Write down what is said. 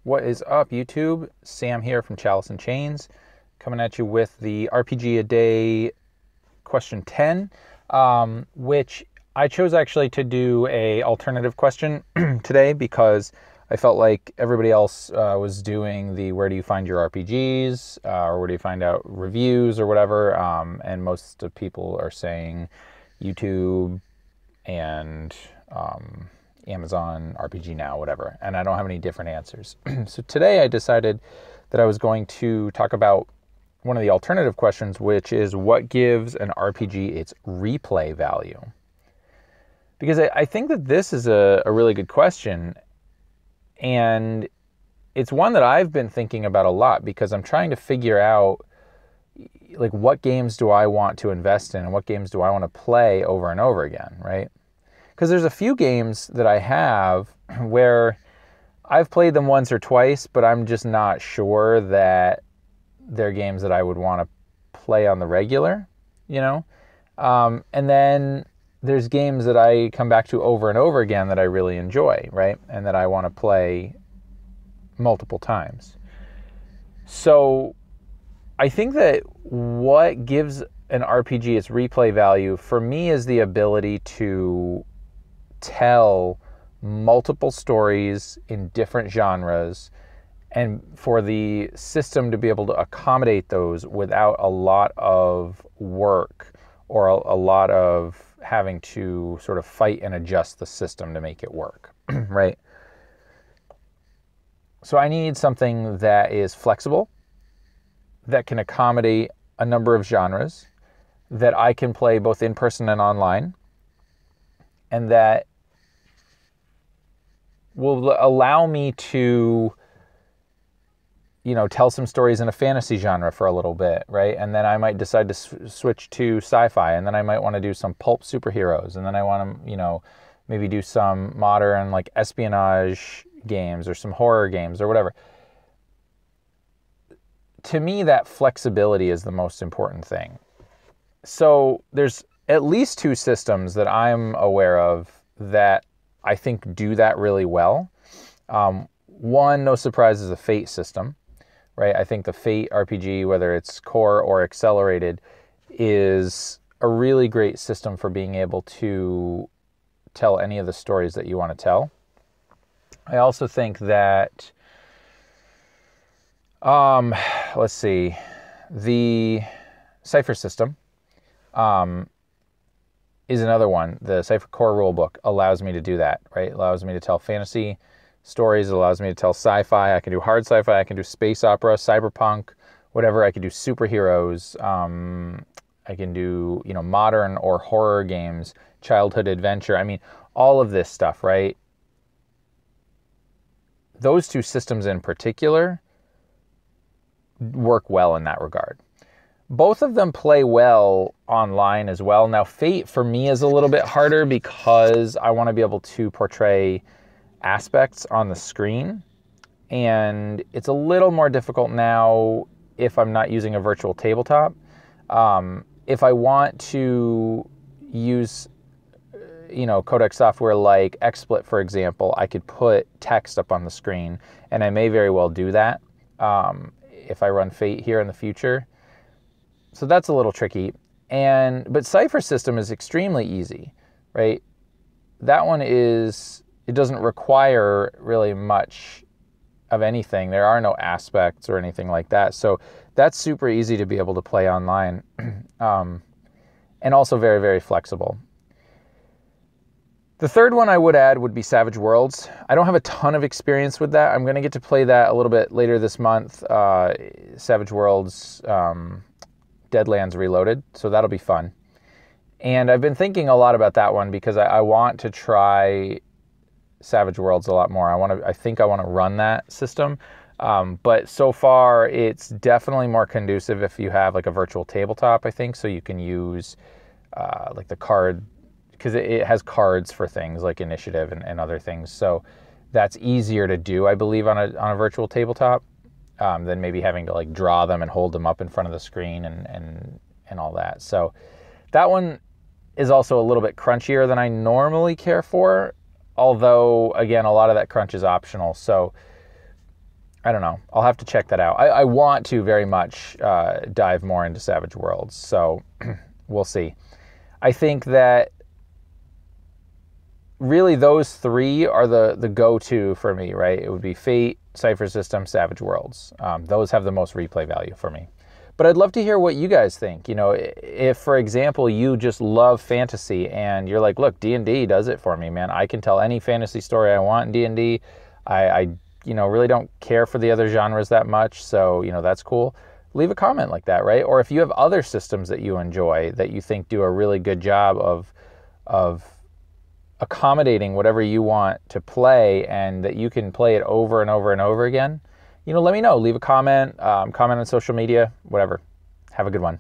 What is up, YouTube? Sam here from Chalice and Chains, coming at you with the RPG a Day question 10, which I chose actually to do a alternative question today because I felt like everybody else was doing the where do you find your RPGs or where do you find out reviews or whatever, and most of people are saying YouTube and Amazon, RPG Now, whatever, and I don't have any different answers. So today I decided that I was going to talk about one of the alternative questions, which is what gives an RPG its replay value? Because I think that this is a really good question, and it's one that I've been thinking about a lot because I'm trying to figure out, like, what games do I want to invest in and what games do I want to play over and over again, right? Because there's a few games that I have where I've played them once or twice, but I'm just not sure that they're games that I would want to play on the regular, you know? And then there's games that I come back to over and over again that I really enjoy, right? And that I want to play multiple times. So I think that what gives an RPG its replay value for me is the ability to tell multiple stories in different genres and for the system to be able to accommodate those without a lot of work or a lot of having to sort of fight and adjust the system to make it work, right? So I need something that is flexible, that can accommodate a number of genres, that I can play both in person and online, and that will allow me to, tell some stories in a fantasy genre for a little bit, right? And then I might decide to switch to sci-fi, and then I might want to do some pulp superheroes, and then I want to, maybe do some modern, like, espionage games or some horror games or whatever. To me, that flexibility is the most important thing. So there's at least two systems that I'm aware of that I think do that really well. One, no surprise, is the Fate system, right? I think the Fate RPG, whether it's core or accelerated, is a really great system for being able to tell any of the stories that you want to tell. I also think that, let's see, the Cypher system, is another one. The Cypher Core rulebook allows me to do that, right? It allows me to tell fantasy stories. It allows me to tell sci-fi. I can do hard sci-fi. I can do space opera, cyberpunk, whatever. I can do superheroes. I can do, modern or horror games, childhood adventure. I mean, all of this stuff, right? Those two systems in particular work well in that regard. Both of them play well online as well. Now, Fate for me is a little bit harder because I want to be able to portray aspects on the screen. And it's a little more difficult now if I'm not using a virtual tabletop. If I want to use, codec software like XSplit, for example, I could put text up on the screen, and I may very well do that if I run Fate here in the future. So that's a little tricky. But Cypher system is extremely easy, right? That one it doesn't require really much of anything. There are no aspects or anything like that. So that's super easy to be able to play online, and also very, very flexible. The third one I would add would be Savage Worlds. I don't have a ton of experience with that. I'm going to get to play that a little bit later this month. Savage Worlds, Deadlands Reloaded, so that'll be fun. And I've been thinking a lot about that one because I want to try Savage Worlds a lot more. I think I want to run that system, but so far it's definitely more conducive if you have like a virtual tabletop, I think, so you can use like the card, because it has cards for things like initiative and other things, so that's easier to do, I believe, on a virtual tabletop. Than maybe having to like draw them and hold them up in front of the screen and all that. So that one is also a little bit crunchier than I normally care for, although, again, a lot of that crunch is optional. So I don't know. I'll have to check that out. I want to very much dive more into Savage Worlds, so we'll see. I think that really those three are the go-to for me, right? It would be Fate, Cypher System, Savage Worlds. Those have the most replay value for me. But I'd love to hear what you guys think. You know, if, for example, you just love fantasy and you're like, look, D&D does it for me, man. I can tell any fantasy story I want in D&D. I you know, really don't care for the other genres that much, so, you know, that's cool. Leave a comment like that, right? Or if you have other systems that you enjoy that you think do a really good job of accommodating whatever you want to play and that you can play it over and over and over again, you know, let me know. Leave a comment, comment on social media, whatever. Have a good one.